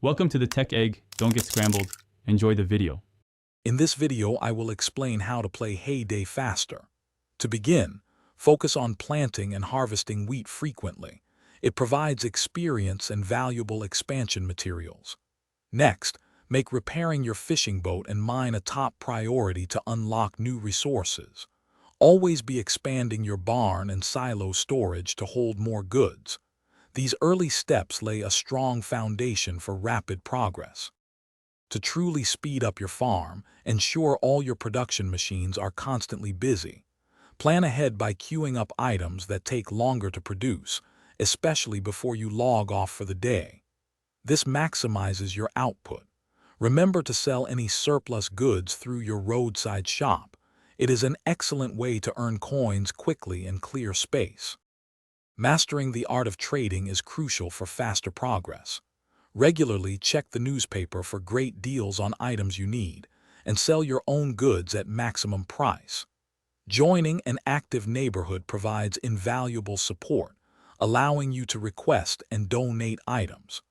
Welcome to the Tech Egg. Don't get scrambled. Enjoy the video. In this video, I will explain how to play Hay Day faster. To begin, focus on planting and harvesting wheat frequently. It provides experience and valuable expansion materials. Next, make repairing your fishing boat and mine a top priority to unlock new resources. Always be expanding your barn and silo storage to hold more goods. These early steps lay a strong foundation for rapid progress. To truly speed up your farm, ensure all your production machines are constantly busy. Plan ahead by queuing up items that take longer to produce, especially before you log off for the day. This maximizes your output. Remember to sell any surplus goods through your roadside shop. It is an excellent way to earn coins quickly and clear space. Mastering the art of trading is crucial for faster progress. Regularly check the newspaper for great deals on items you need, and sell your own goods at maximum price. Joining an active neighborhood provides invaluable support, allowing you to request and donate items.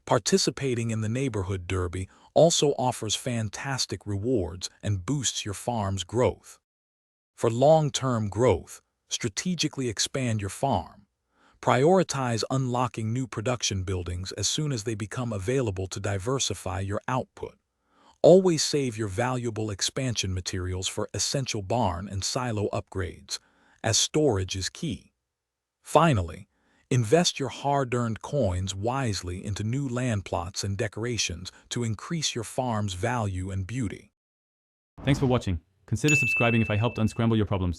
Participating in the neighborhood derby also offers fantastic rewards and boosts your farm's growth. For long-term growth, strategically expand your farm. Prioritize unlocking new production buildings as soon as they become available to diversify your output. Always save your valuable expansion materials for essential barn and silo upgrades, as storage is key. Finally, invest your hard-earned coins wisely into new land plots and decorations to increase your farm's value and beauty. Thanks for watching. Consider subscribing if I helped unscramble your problems.